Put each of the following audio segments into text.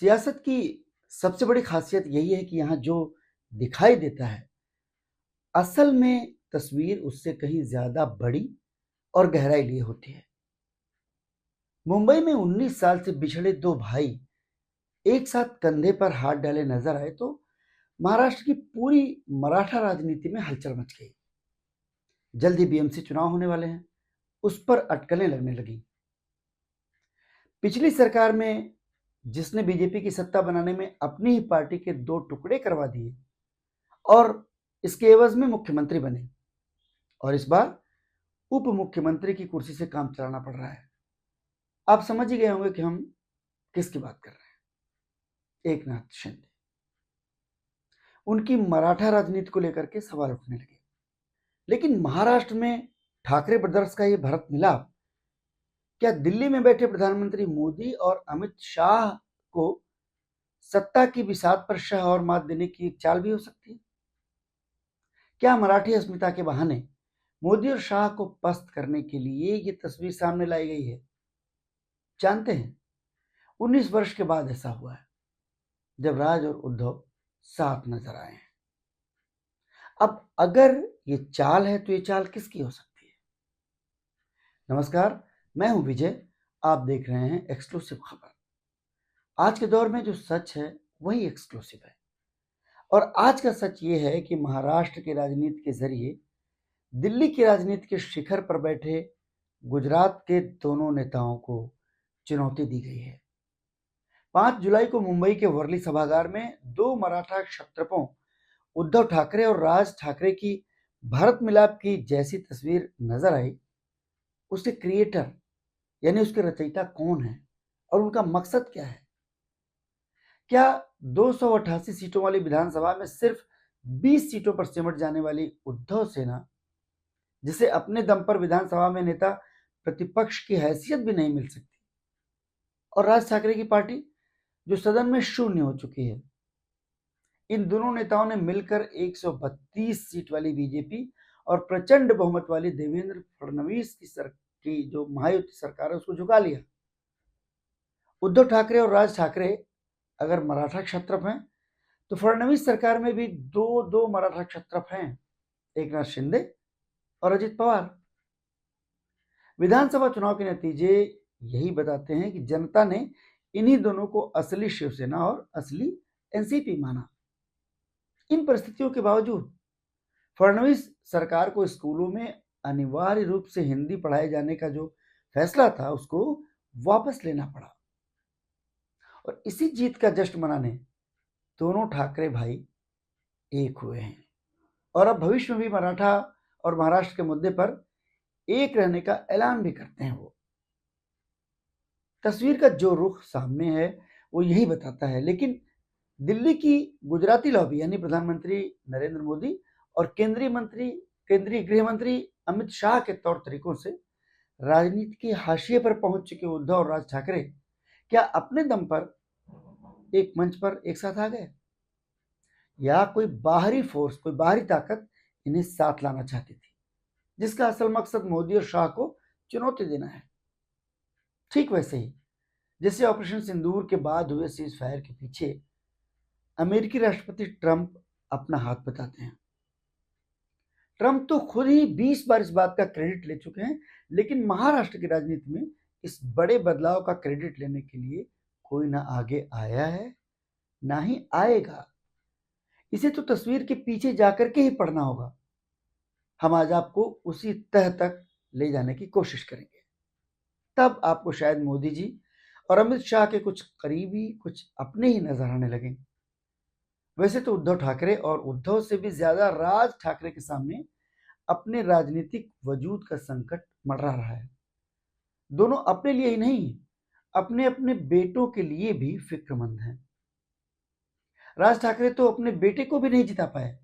सियासत की सबसे बड़ी खासियत यही है कि यहाँ जो दिखाई देता है, असल में तस्वीर उससे कहीं ज्यादा बड़ी और गहराई लिए होती है। मुंबई में 19 साल से बिछड़े दो भाई एक साथ कंधे पर हाथ डाले नजर आए तो महाराष्ट्र की पूरी मराठा राजनीति में हलचल मच गई। जल्द ही बीएमसी चुनाव होने वाले हैं, उस पर अटकलें लगने लगी। पिछली सरकार में जिसने बीजेपी की सत्ता बनाने में अपनी ही पार्टी के दो टुकड़े करवा दिए और इसके एवज में मुख्यमंत्री बने, और इस बार उप मुख्यमंत्री की कुर्सी से काम चलाना पड़ रहा है। आप समझ ही गए होंगे कि हम किसकी बात कर रहे हैं। एकनाथ शिंदे। उनकी मराठा राजनीति को लेकर के सवाल उठने लगे। लेकिन महाराष्ट्र में ठाकरे ब्रदर्स का यह भरत मिलाप क्या दिल्ली में बैठे प्रधानमंत्री मोदी और अमित शाह को सत्ता की बिसात पर शाह और मात देने की एक चाल भी हो सकती है? क्या मराठी अस्मिता के बहाने मोदी और शाह को पस्त करने के लिए ये तस्वीर सामने लाई गई है? जानते हैं, 19 वर्ष के बाद ऐसा हुआ है जब राज और उद्धव साथ नजर आए हैं। अब अगर ये चाल है तो ये चाल किसकी हो सकती है? नमस्कार, मैं हूं विजय। आप देख रहे हैं एक्सक्लूसिव खबर। आज के दौर में जो सच है वही एक्सक्लूसिव है, और आज का सच ये है कि महाराष्ट्र की राजनीति के जरिए दिल्ली की राजनीति के शिखर पर बैठे गुजरात के दोनों नेताओं को चुनौती दी गई है। 5 जुलाई को मुंबई के वर्ली सभागार में दो मराठा क्षत्रपों उद्धव ठाकरे और राज ठाकरे की भारत मिलाप की जैसी तस्वीर नजर आई। उसके क्रिएटर यानी उसके रचयिता कौन है और उनका मकसद क्या है? क्या 288 सीटों वाली विधानसभा में सिर्फ 20 सीटों पर सिमट जाने वाली उद्धव सेना, जिसे अपने दम पर विधानसभा में नेता प्रतिपक्ष की हैसियत भी नहीं मिल सकती, और राज ठाकरे की पार्टी जो सदन में शून्य हो चुकी है, इन दोनों नेताओं ने मिलकर 132 सीट वाली बीजेपी और प्रचंड बहुमत वाली देवेंद्र फडणवीस की जो महायुति सरकार है उसको झुका लिया। उद्धव ठाकरे और राज ठाकरे अगर मराठा क्षत्रप हैं तो फडणवीस सरकार में भी दो दो मराठा क्षत्रप हैं, एकनाथ शिंदे और अजित पवार। विधानसभा चुनाव के नतीजे यही बताते हैं कि जनता ने इन्हीं दोनों को असली शिवसेना और असली एनसीपी माना। इन परिस्थितियों के बावजूद फडणवीस सरकार को स्कूलों में अनिवार्य रूप से हिंदी पढ़ाए जाने का जो फैसला था उसको वापस लेना पड़ा, और इसी जीत का जश्न मनाने दोनों ठाकरे भाई एक हुए हैं, और अब भविष्य में भी मराठा और महाराष्ट्र के मुद्दे पर एक रहने का ऐलान भी करते हैं। वो तस्वीर का जो रुख सामने है वो यही बताता है। लेकिन दिल्ली की गुजराती लॉबी यानी प्रधानमंत्री नरेंद्र मोदी और केंद्रीय गृह मंत्री अमित शाह के तौर तरीकों से राजनीति के हाशिए पर पहुंच चुके उद्धव और राज ठाकरे क्या अपने दम पर एक मंच पर एक साथ आ गए, या कोई बाहरी फोर्स, कोई बाहरी ताकत इन्हें साथ लाना चाहती थी, जिसका असल मकसद मोदी और शाह को चुनौती देना है? ठीक वैसे ही जैसे ऑपरेशन सिंदूर के बाद हुए सीज फायर के पीछे अमेरिकी राष्ट्रपति ट्रंप अपना हाथ बताते हैं। ट्रंप तो खुद ही 20 बार इस बात का क्रेडिट ले चुके हैं, लेकिन महाराष्ट्र की राजनीति में इस बड़े बदलाव का क्रेडिट लेने के लिए कोई ना आगे आया है ना ही आएगा। इसे तो तस्वीर के पीछे जाकर के ही पढ़ना होगा। हम आज आपको उसी तह तक ले जाने की कोशिश करेंगे, तब आपको शायद मोदी जी और अमित शाह के कुछ करीबी, कुछ अपने ही नजर आने लगे। वैसे तो उद्धव ठाकरे और उद्धव से भी ज्यादा राज ठाकरे के सामने अपने राजनीतिक वजूद का संकट मंडरा रहा है। दोनों अपने लिए ही नहीं, अपने अपने बेटों के लिए भी फिक्रमंद हैं। राज ठाकरे तो अपने बेटे को भी नहीं जिता पाए।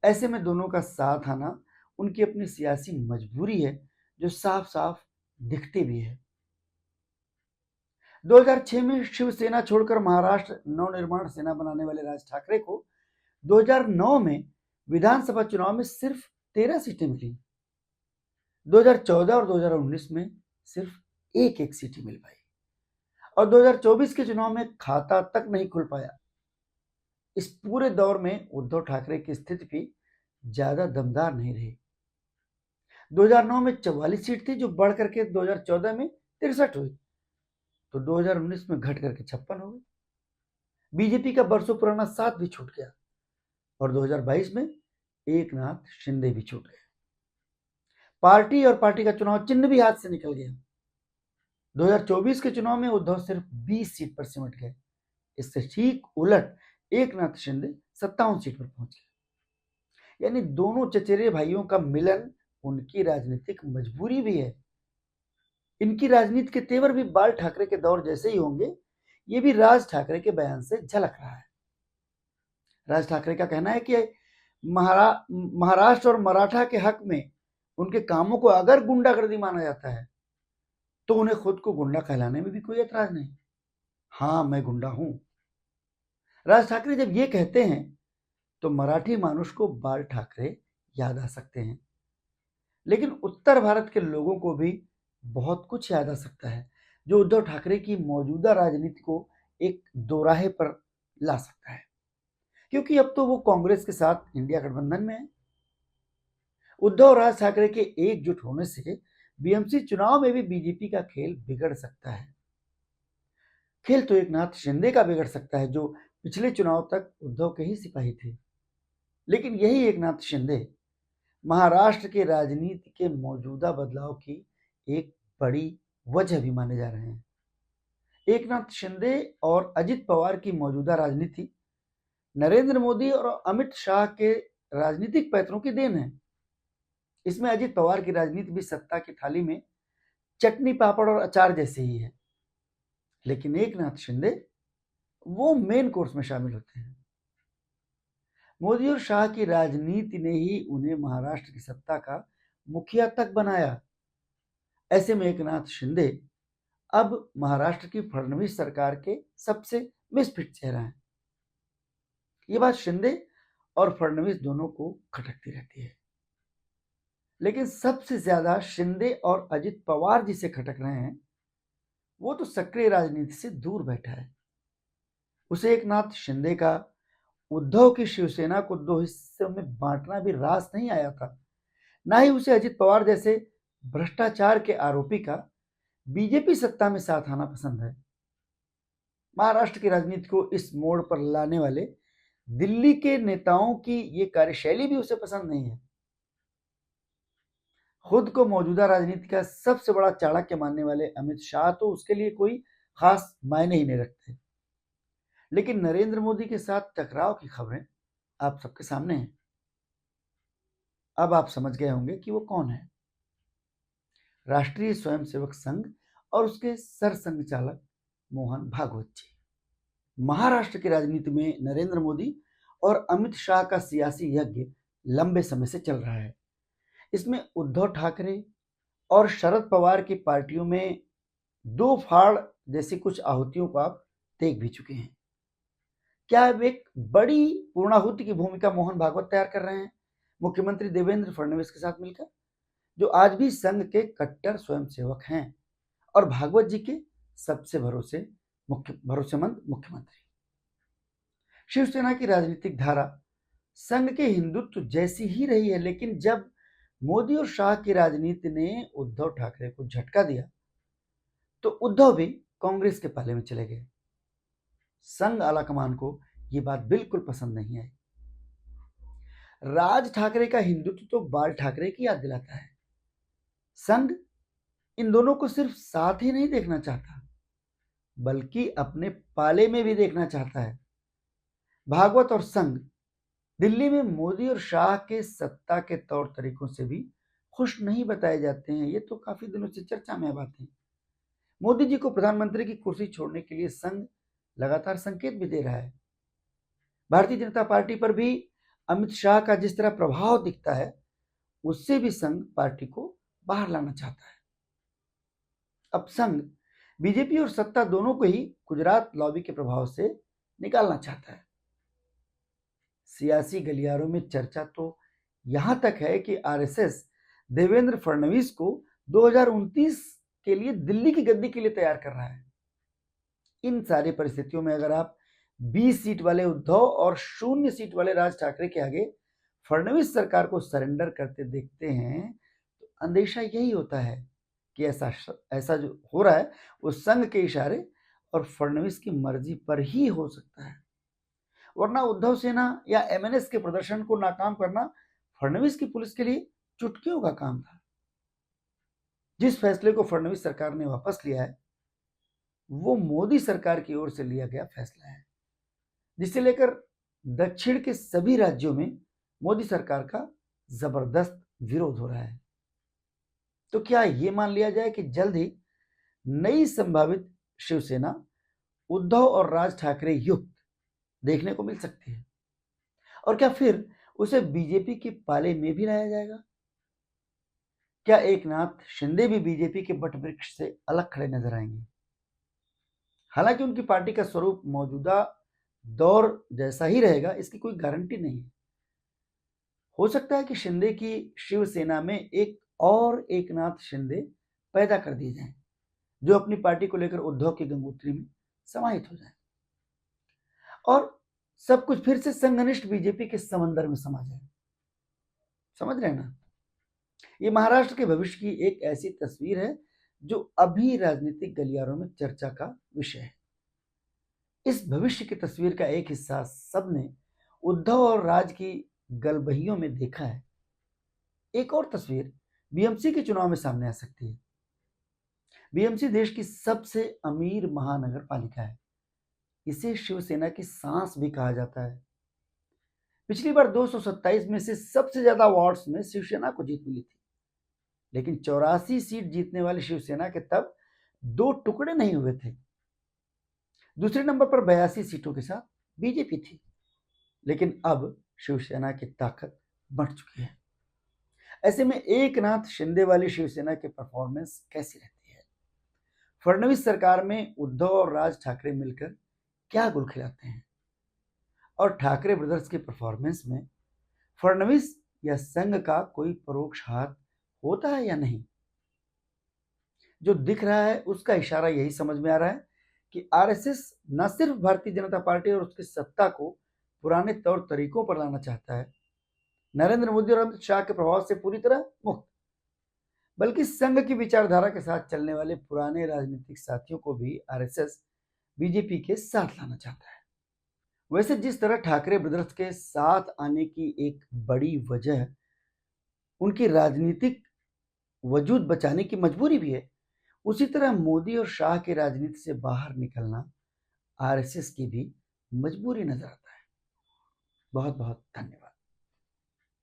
ऐसे में दोनों का साथ आना उनकी अपनी सियासी मजबूरी है, जो साफ साफ दिखती भी है। 2006 में शिवसेना छोड़कर महाराष्ट्र नवनिर्माण सेना बनाने वाले राज ठाकरे को 2009 में विधानसभा चुनाव में सिर्फ 13 सीटें मिली। 2014 और 2019 में सिर्फ एक एक सीटें मिल पाई, और 2024 के चुनाव में खाता तक नहीं खुल पाया। इस पूरे दौर में उद्धव ठाकरे की स्थिति भी ज्यादा दमदार नहीं रही। 2009 में 44 सीट थी, जो बढ़ करके 2014 में 63 हुई, तो 2019 में घट करके 56 हो गई। बीजेपी का बरसों पुराना साथ भी छूट गया और 2022 में एकनाथ शिंदे भी छूट गए। पार्टी और पार्टी का चुनाव चिन्ह भी हाथ से निकल गया। 2024 के चुनाव में उद्धव सिर्फ 20 सीट पर सिमट गए। इससे ठीक उलट एकनाथ शिंदे 57 सीट पर पहुंच गए। यानी दोनों चचेरे भाइयों का मिलन उनकी राजनीतिक मजबूरी भी है। इनकी राजनीति के तेवर भी बाल ठाकरे के दौर जैसे ही होंगे, ये भी राज ठाकरे के बयान से झलक रहा है। राज ठाकरे का कहना है कि महाराष्ट्र और मराठा के हक में उनके कामों को अगर गुंडागर्दी माना जाता है तो उन्हें खुद को गुंडा कहलाने में भी कोई एतराज नहीं। हाँ, मैं गुंडा हूं। राज ठाकरे जब ये कहते हैं तो मराठी मानुष को बाल ठाकरे याद आ सकते हैं, लेकिन उत्तर भारत के लोगों को भी बहुत कुछ याद आ सकता है जो उद्धव ठाकरे की मौजूदा राजनीति को एक दोराहे पर ला सकता है, क्योंकि अब तो वो कांग्रेस के साथ इंडिया गठबंधन में है। उद्धव और राज ठाकरे के एकजुट होने से बीएमसी चुनाव में भी बीजेपी का खेल बिगड़ सकता है। खेल तो एकनाथ शिंदे का बिगड़ सकता है, जो पिछले चुनाव तक उद्धव के ही सिपाही थे। लेकिन यही एकनाथ शिंदे महाराष्ट्र के राजनीति के मौजूदा बदलाव की एक बड़ी वजह भी माने जा रहे हैं। एकनाथ शिंदे और अजित पवार की मौजूदा राजनीति नरेंद्र मोदी और अमित शाह के राजनीतिक पैतरों की देन है। इसमें अजित पवार की राजनीति भी सत्ता की थाली में चटनी पापड़ और अचार जैसे ही है, लेकिन एकनाथ शिंदे वो मेन कोर्स में शामिल होते हैं। मोदी और शाह की राजनीति ने ही उन्हें महाराष्ट्र की सत्ता का मुखिया तक बनाया। ऐसे में एकनाथ शिंदे अब महाराष्ट्र की फडणवीस सरकार के सबसे मिसफिट चेहरा है। ये बात शिंदे और फडणवीस दोनों को खटकती रहती है, लेकिन सबसे ज्यादा शिंदे और अजित पवार जिसे खटक रहे हैं वो तो सक्रिय राजनीति से दूर बैठा है। उसे एकनाथ शिंदे का उद्धव की शिवसेना को दो हिस्सों में बांटना भी रास नहीं आया था, ना ही उसे अजित पवार जैसे भ्रष्टाचार के आरोपी का बीजेपी सत्ता में साथ आना पसंद है। महाराष्ट्र की राजनीति को इस मोड़ पर लाने वाले दिल्ली के नेताओं की ये कार्यशैली भी उसे पसंद नहीं है। खुद को मौजूदा राजनीति का सबसे बड़ा चाणक्य मानने वाले अमित शाह तो उसके लिए कोई खास मायने ही नहीं रखते, लेकिन नरेंद्र मोदी के साथ टकराव की खबरें आप सबके सामने हैं। अब आप समझ गए होंगे कि वो कौन है। राष्ट्रीय स्वयंसेवक संघ और उसके सरसंघचालक मोहन भागवत जी। महाराष्ट्र की राजनीति में नरेंद्र मोदी और अमित शाह का सियासी यज्ञ लंबे समय से चल रहा है। इसमें उद्धव ठाकरे और शरद पवार की पार्टियों में दो फाड़ जैसी कुछ आहुतियों को आप देख भी चुके हैं। क्या अब एक बड़ी पूर्णाहुति की भूमिका मोहन भागवत तैयार कर रहे हैं मुख्यमंत्री देवेंद्र फडणवीस के साथ मिलकर, जो आज भी संघ के कट्टर स्वयंसेवक हैं और भागवत जी के सबसे भरोसेमंद मुख्यमंत्री। शिवसेना की राजनीतिक धारा संघ के हिंदुत्व जैसी ही रही है, लेकिन जब मोदी और शाह की राजनीति ने उद्धव ठाकरे को झटका दिया तो उद्धव भी कांग्रेस के पाले में चले गए। संघ आलाकमान को यह बात बिल्कुल पसंद नहीं आई। राज ठाकरे का हिंदुत्व तो बाल ठाकरे की याद दिलाता है। संघ इन दोनों को सिर्फ साथ ही नहीं देखना चाहता, बल्कि अपने पाले में भी देखना चाहता है। भागवत और संघ दिल्ली में मोदी और शाह के सत्ता के तौर तरीकों से भी खुश नहीं बताए जाते हैं। ये तो काफी दिनों से चर्चा में बातें। मोदी जी को प्रधानमंत्री की कुर्सी छोड़ने के लिए संघ लगातार संकेत भी दे रहा है। भारतीय जनता पार्टी पर भी अमित शाह का जिस तरह प्रभाव दिखता है, उससे भी संघ पार्टी को बाहर लाना चाहता है। अब संघ बीजेपी और सत्ता दोनों को ही गुजरात लॉबी के प्रभाव से निकालना चाहता है। सियासी गलियारों में चर्चा तो यहां तक है कि आरएसएस देवेंद्र फडणवीस को 2029 के लिए दिल्ली की गद्दी के लिए तैयार कर रहा है। इन सारी परिस्थितियों में अगर आप 20 सीट वाले उद्धव और 0 सीट वाले राज ठाकरे के आगे फडणवीस सरकार को सरेंडर करते देखते हैं तो अंदेशा यही होता है कि ऐसा जो हो रहा है वो संघ के इशारे और फडणवीस की मर्जी पर ही हो सकता है, वरना उद्धव सेना या एमएनएस के प्रदर्शन को नाकाम करना फडणवीस की पुलिस के लिए चुटकियों का काम था। जिस फैसले को फडणवीस सरकार ने वापस लिया है वो मोदी सरकार की ओर से लिया गया फैसला है, जिसे लेकर दक्षिण के सभी राज्यों में मोदी सरकार का जबरदस्त विरोध हो रहा है। तो क्या यह मान लिया जाए कि जल्द ही नई संभावित शिवसेना उद्धव और राज ठाकरे युक्त देखने को मिल सकती है, और क्या फिर उसे बीजेपी के पाले में भी लाया जाएगा? क्या एकनाथ शिंदे भी बीजेपी के वटवृक्ष से अलग खड़े नजर आएंगे? हालांकि उनकी पार्टी का स्वरूप मौजूदा दौर जैसा ही रहेगा, इसकी कोई गारंटी नहीं है। हो सकता है कि शिंदे की शिवसेना में एक और एकनाथ शिंदे पैदा कर दिए जाएं, जो अपनी पार्टी को लेकर उद्धव की गंगोत्री में समाहित हो जाए और सब कुछ फिर से संघनिष्ठ बीजेपी के समंदर में समा जाए। समझ रहे हैं ना? ये महाराष्ट्र के भविष्य की एक ऐसी तस्वीर है जो अभी राजनीतिक गलियारों में चर्चा का विषय है। इस भविष्य की तस्वीर का एक हिस्सा सबने उद्धव और राज की गलबहियों में देखा है। एक और तस्वीर बीएमसी के चुनाव में सामने आ सकती है। बीएमसी देश की सबसे अमीर महानगर पालिका है। इसे शिवसेना की सांस भी कहा जाता है। पिछली बार 227 में से सबसे ज्यादा वार्ड्स में शिवसेना को जीत मिली थी, लेकिन 84 सीट जीतने वाली शिवसेना के तब 2 टुकड़े नहीं हुए थे। दूसरे नंबर पर 82 सीटों के साथ बीजेपी थी, लेकिन अब शिवसेना की ताकत बढ़ चुकी है। ऐसे में एकनाथ शिंदे वाली शिवसेना की परफॉर्मेंस कैसी रहती है? फडणवीस सरकार में उद्धव और राज ठाकरे मिलकर क्या गुल खिलाते हैं? और ठाकरे ब्रदर्स की परफॉर्मेंस में फडणवीस या संघ का कोई परोक्ष हाथ होता है या नहीं? जो दिख रहा है उसका इशारा यही समझ में आ रहा है कि आरएसएस न सिर्फ भारतीय जनता पार्टी और उसकी सत्ता को पुराने तौर तरीकों पर लाना चाहता है, नरेंद्र मोदी और अमित शाह के प्रभाव से पूरी तरह मुक्त, बल्कि संघ की विचारधारा के साथ चलने वाले पुराने राजनीतिक साथियों को भी आरएसएस बीजेपी के साथ लाना चाहता है। वैसे जिस तरह ठाकरे ब्रदर्स के साथ आने की एक बड़ी वजह उनकी राजनीतिक वजूद बचाने की मजबूरी भी है, उसी तरह मोदी और शाह की राजनीति से बाहर निकलना आरएसएस की भी मजबूरी नजर आता है। बहुत बहुत धन्यवाद।